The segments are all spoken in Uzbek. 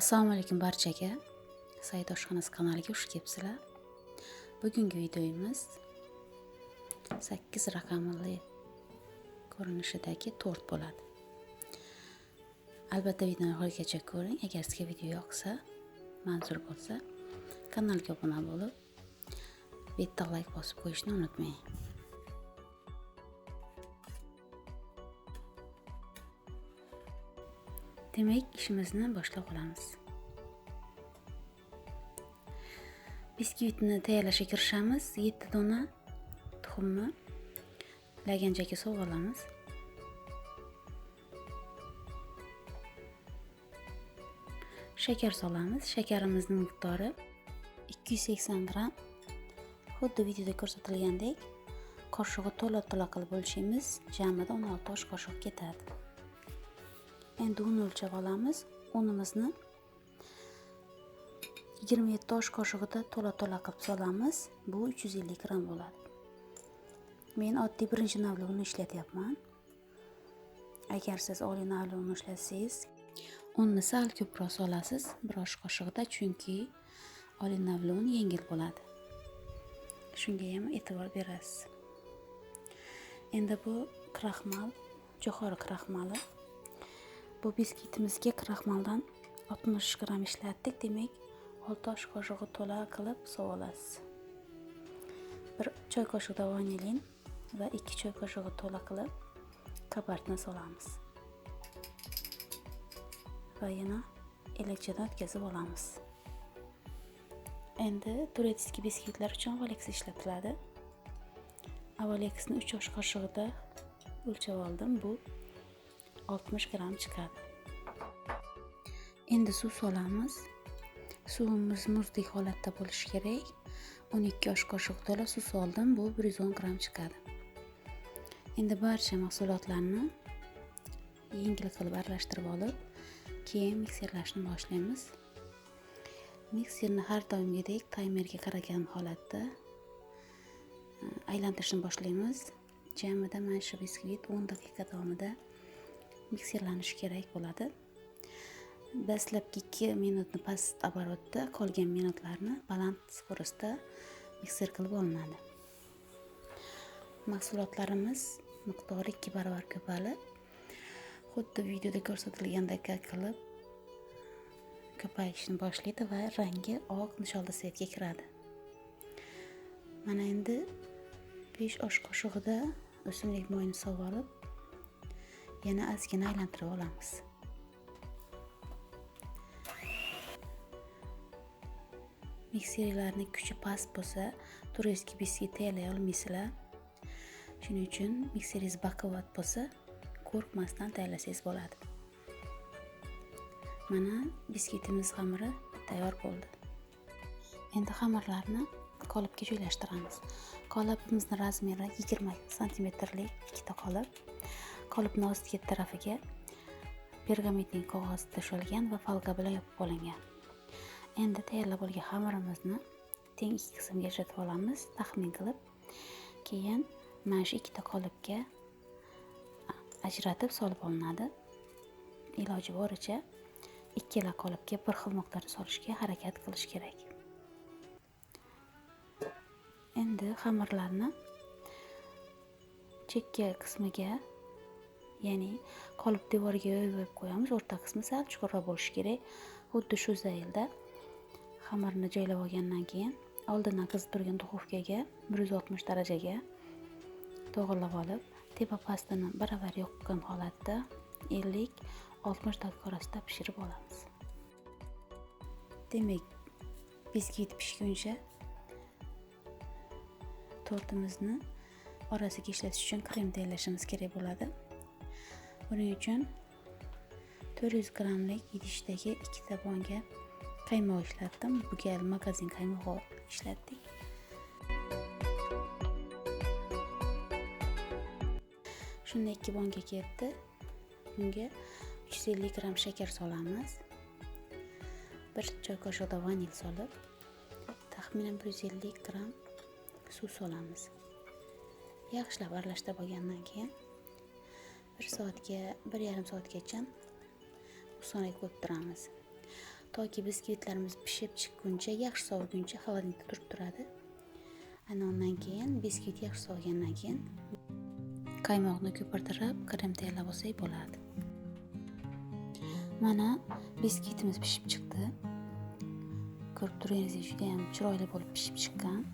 Assalomu alaykum barchaga. Said oshxonasi kanaliga xush kelibsizlar. Bugungi videomiz 8 raqamli ko'rinishidagi tort bo'ladi. Albatta videoni oxirigacha ko'ring. Agar sizga video yoqsa, manzur bo'lsa, kanalga obuna bo'lib, bitta like bosib qo'yishni unutmang. Demak, ishimizni boshlab olamiz. Biskvitni tayyorlashga kirishamiz. 7 dona tuxumni laganjaga sovib olamiz. Shakar solamiz. Shakarimizning miqdori 280 gram. Xuddi videoda ko'rsatilgandek, qoshig'i to'la-to'la qilib bo'lishimiz, jamida 16 osh qoshiq ketadi. Endi un o'lchab olamiz. Unimizni 27 osh qoshig'ida to'la-to'la qilib solamiz. Bu 350 gram bo'ladi. Men oddiy birinchi navli un ishlatyapman. Agar siz oliy navli un ishlatsangiz, unni sal ko'proq solasiz, 1 osh qoshiqda, chunki oliy navli un yengil bo'ladi. Shunga ham e'tibor berasiz. Endi bu kraxmal, jo'xori kraxmali. Bu biskitimizga kraxmaldan 60 gram ishlatdik, demak 6 osh qoshiq to'la qilib sovib olasiz. 1 choy qoshiqda vanilin va 2 choy qoshiq to'la qilib kabartni solamiz. Va yana elakchadan o'tkazib olamiz. Endi turetsiy biskvitlar uchun Avalex ishlatiladi. Avalexni 3 osh qoshiqda o'lchab oldim. Bu 60 gram chiqadi. Endi suv solamiz. Suvimiz muzdek holatda bo'lishi kerak. 12 osh qoshiq to'la suv soldim. Bu 110 gram chiqadi. Endi barcha mahsulotlarni yengil qilib aralashtirib olib, keyin mikserlashni boshlaymiz. Mikserni har doimgidek taymerga qaragan holatda aylantirishni boshlaymiz. Jamida mana shu biskvit 10 daqiqa davomida mikserlanishi kerak bo'ladi. Dastlabki 2 minutni past оборотda, qolgan minutlarni baland skorostda mikser qilib olinadi. Mahsulotlarimiz miqdori 2 barobar ko'payib, xuddi videoda ko'rsatilgandek qilib ko'payishni boshlaydi va rangi oq nisholda svetga kiradi. Mana endi 5 osh qoshiqda o'simlik moyini sovib olib, yana ozgina aylantirib olamiz. Mikserlarning kuchi past bo'lsa, tureskiy biskvit tayyorlay olmaysizlar. Shuning uchun mikseringiz baquvvat bo'lsa, qo'rqmasdan tayyorlasangiz bo'ladi. Mana biskvitimiz xamiri tayyor bo'ldi. Endi xamirlarni qolipga joylashtiramiz. Qolipimizning razmeri 20 santimetrlik ikkita qolip. Qolipning ostki tarafiga pergamentning qog'ozi to'shalgan va folga bilan yopib olingan. Endi tayyorlab olgan xamirimizni teng 2 qismga ajratib olamiz, taxmin qilib. Keyin mana shu ikkita qolipga ajratib solib olinadi. Iloji boricha ikkala qolipga bir xil miqdorda solishga harakat qilish kerak. Endi xamirlarni chekka qismiga, ya'ni qolip devoriga yoyib qo'yamiz. O'rta qismi sal chuqurroq bo'lishi kerak. Xuddi shu zaylda xamirni joylab olgandan keyin oldindan qizib turgan duxovkaga 160 darajaga to'g'irlab olib, tepa pastini baravar yoqqan holatda 50-60 daqiqa orasida pishirib olamiz. Demak, biskvit pishguncha tortimizni orasiga ishlatish uchun krem tayyorlashimiz kerak bo'ladi. Buning uchun 400 gramlik idishdagi 2 tabonga qaymoq ishlatdim. Bu gal magazin qaymog'i ishlatdik. Shunda 2 bonga ketdi. Bunga 350 gram shakar solamiz. 1 choy qoshiqda vanil solib, taxminan 150 gram suv solamiz. Yaxshilab aralashtirib olgandan keyin 1 soatga, 1,5 soatgacha so'nga ko'ptiramiz. To toki biskvitlarimiz pishib chiqquncha, yaxshi soviguncha xolodilnikda turib turadi. Ana undan keyin biskvit yaxshi sovigandan keyin qaymoqni ko'pirtirib, krem tayyorlab olsak bo'ladi. Mana biskvitimiz pishib chiqdi. Ko'rib turganingizdek, juda ham chiroyli bo'lib pishib chiqqan.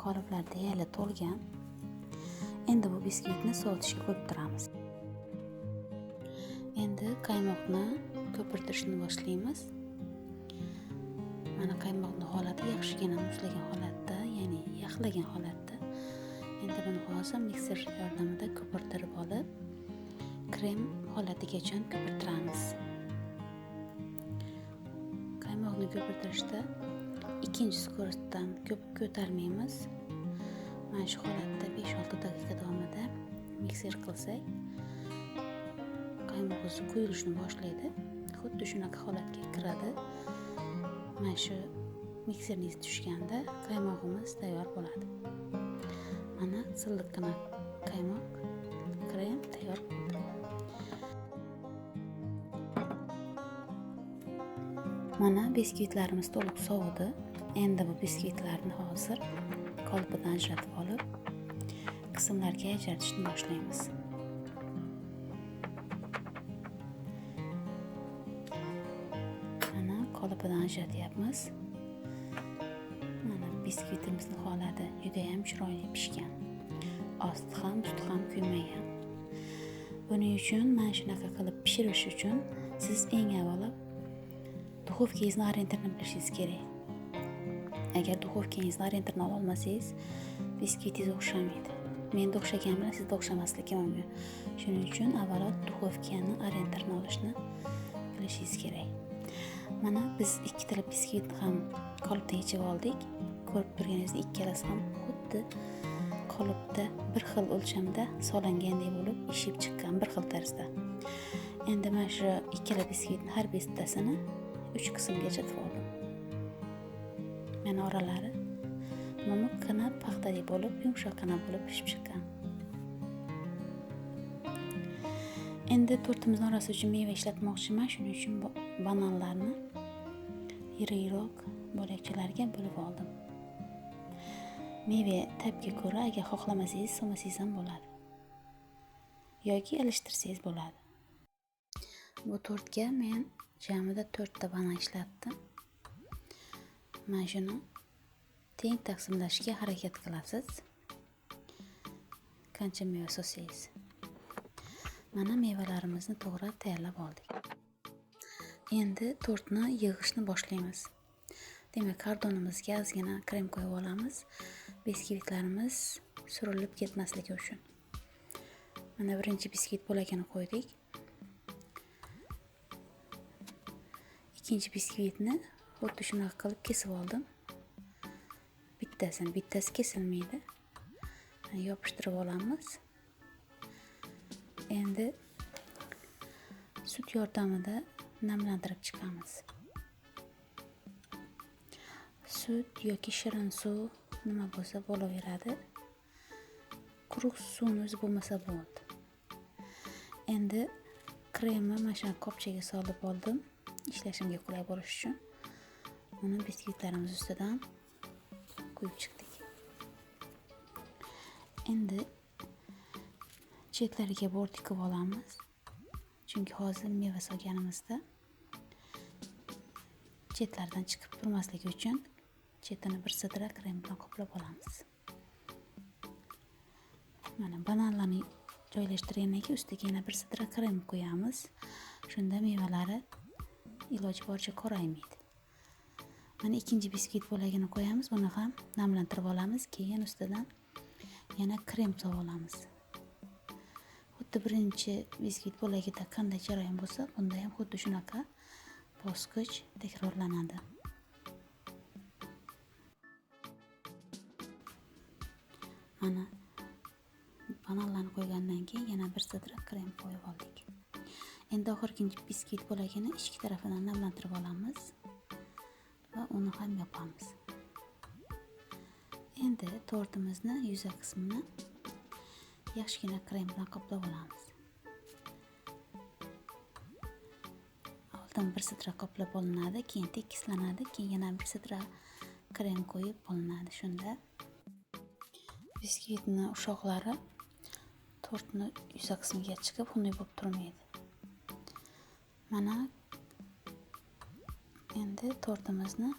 Qoliplar deyarli to'lgan. Endi bu biskvitni sovitishga qo'yib turamiz. Endi qaymoqni ko'pirtirishni boshlaymiz. Mana qaymoqning holati yaxshigina muzlagan holatda, ya'ni yaxlagan holatda. Endi buni hozir mikser yordamida ko'pirtirib olib, krem holatigacha ko'pirtiramiz. Qaymoqni ko'pirtirishda ikkinchi sko'ristdan ko'p ko'tarmaymiz. Mana shu holatda 5-6 daqiqa davomida mikser qilsak, qaymoq o'zi quyilishni boshlaydi. Xuddi shunaqa holatga kiradi. Mana shu mikserningiz tushganda qaymog'imiz tayyor bo'ladi. Mana silliqqina qaymoq krem tayyor bo'ldi. Mana biskvitlarimiz to'liq sovidi. Endi bu biskvitlarni hozir qolpidan ajratib olib, qismlarga ajratishni boshlaymiz. Mana qolpidan ajratyapmiz. Mana biskvitimizning holati juda ham chiroyli pishgan. Osti ham, usti ham kuymagan. Buning uchun mana shunaqa qilib pishirish uchun siz eng avvalo duxovkangizni orientirini bilishingiz kerak. Agar duxovkangizni orientirini ola olmasangiz, biskvitingiz o'xshamaydi. Menda o'xshagan bilan sizda o'xshamasligi mumkin. Shuning uchun avvalo duxovkani orientirini olishni bilishingiz kerak. Mana biz ikkitala biskvitni ham qolipdan yechib oldik. Ko'rib turganingizdek, ikkalasi ham xuddi qolipda bir xil o'lchamda solingandek bo'lib ishib chiqqan, bir xil tarzda. Endi mana shu ikkala biskvitni har bittasini 3 qismga ajratib oldim. Mana oralari mo'miqqina paxtadek bo'lib, yumshoqqina bo'lib pishib chiqqan. Endi tortimiz orasi uchun meva ishlatmoqchiman. Shuning uchun bananlarni yirik bo'lakchalarga bo'lib oldim. Meva tabga ko'ra agar xohlamasangiz solmasangiz ham bo'ladi. Yoki alishtirsangiz bo'ladi. Bu tortga men jamida 4 ta banan ishlatdim. Mana shuni teng taqsimlashga harakat qilasiz. Qancha meva solsangiz. Mana mevalarimizni to'g'rab tayyorlab oldik. Endi tortni yig'ishni boshlaymiz. Demak, kardonimizga ozgina krem qo'yib olamiz. Biskvitlarimiz surilib ketmasligi uchun. Mana birinchi biskvit bo'lagini qo'ydik. Ikkinchi biskvitni xuddi shunaqa qilib kesib oldim. Bittasi kesilmaydi. Yopishtirib olamiz. Endi sut yordamida namlantirib chiqamiz. Sut yoki shirin suv nima bo'lsa bo'laveradi. Quruq suvni o'zi bo'lmasa bo'ldi. Endi kremni mana shu qopchaga solib oldim. Ishlashimga qulay bo'lishi uchun. Uni biskvitlarimiz ustidan quyib chiqdik. Endi chetlariga bortik qilib olamiz. Chunki hozir meva solganimizda chetlardan chiqib turmasligi uchun chetini bir sidra krem bilan qoplab olamiz. Mana bananlarni joylashtirgandan keyin ustiga yana bir sidra krem qo'yamiz. Shunda mevalari iloji boricha qoraymaydi. Mana ikkinchi biskvit bo'lagini qo'yamiz. Buni ham namlantirib olamiz. Keyin ustidan yana krem solib olamiz. Xuddi birinchi biskvit bo'lagida qanday jarayon bo'lsa, bunda ham xuddi shunaqa bosqich takrorlanadi. Mana bananlarni qo'ygandan keyin yana bir sidra krem qo'yib oldik. Endi oxirgi biskvit bo'lagini ichki tarafidan namlantirib olamiz va uni ham yopamiz. Endi tortimizni yuza qismini yaxshigina krem bilan qoplab olamiz. sekin bir sitra qoplab olinadi, keyin tekislanadi, keyin yana bir sitra krem qo'yib olinadi. Shunda biskvitni ushoqlari tortni yuza qismiga chiqib, xunuk bo'lib turmaydi. Mana endi tortimizni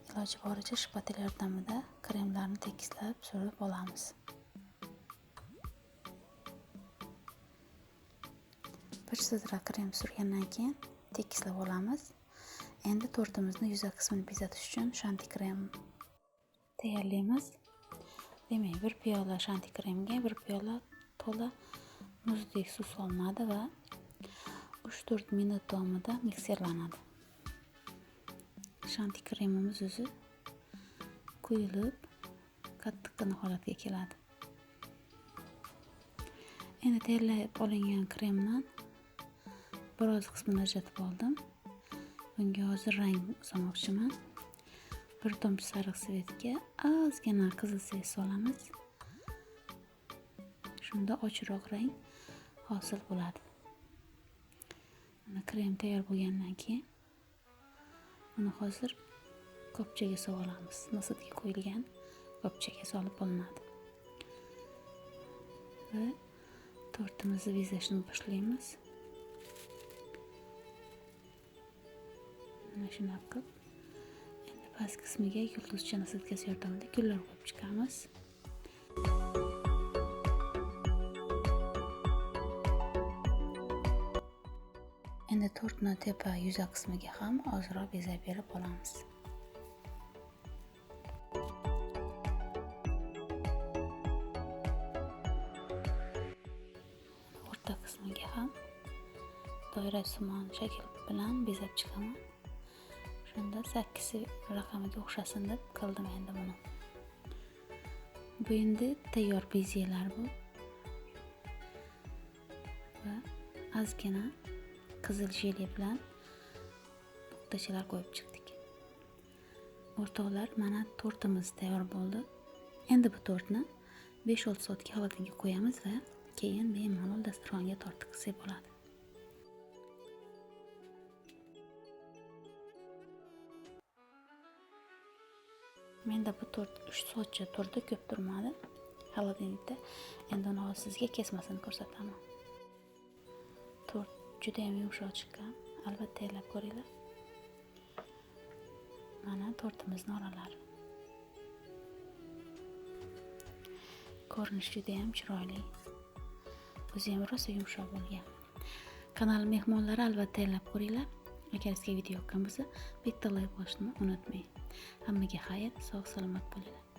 iloji boricha shpatula yordamida kremlarni tekislab surib olamiz. Bir sitra krem surgandan keyin tekislab olamiz. Endi tortimizni yuza qismini bezatish uchun shanti krem tayyorlaymiz. Demak, 1 piyola shanti kremga 1 piyola to'la muzdek suv solinadi va 3-4 minut davomida mikserlanadi. Shanti kremimiz o'zi quyilib, qattiqqina holatga keladi. Endi tayyorlab olingan kremdan biroz qismini ajratib oldim. Bunga hozir rang solmoqchiman. 1 tomchi sariq svetga ozgina qizil svet solamiz. Shunda ochroq rang hosil bo'ladi. Mana krem tayyor bo'lgandan keyin uni hozir qopchaga solib olamiz. Nosatga qo'yilgan qopchaga solib olinadi. Va tortimizni bezashni boshlaymiz. Mana shunday qilib, endi past qismiga yulduzcha nasatkasi yordamida gullar qo'yib chiqamiz. Endi tortni tepa yuza qismiga ham ozroq bezab berib olamiz. O'rta qismiga ham doirasimon shakl bilan bezab chiqaman. Shunda 8 raqamiga o'xshasin deb qildim endi buni. Bu endi tayyor bezelar bu. Va ozgina qizil jeli bilan nuqtachalar qo'yib chiqdik. O'rtoqlar, mana tortimiz tayyor bo'ldi. Endi bu tortni 5-6 soatga xolodilnikka qo'yamiz va keyin bemalol dasturxonga tortib qilsak bo'ladi. Menda bu tort 3 soatcha turdi, ko'p turmadi xolodilnikda. Endi uni hozir sizga kesmasini ko'rsataman. Tort juda ham yumshoq chiqqan. Albatta tayyorlab ko'ringlar. Mana tortimizning oralari. Ko'rinishi juda ham chiroyli. O'zi ham rosa yumshoq bo'lgan. Kanal mehmonlari albatta tayyorlab ko'ringlar. Agar sizga video yoqqan bo'lsa, bitta like bosishni unutmang. Hammaga xayr, sog' salomat bo'linglar.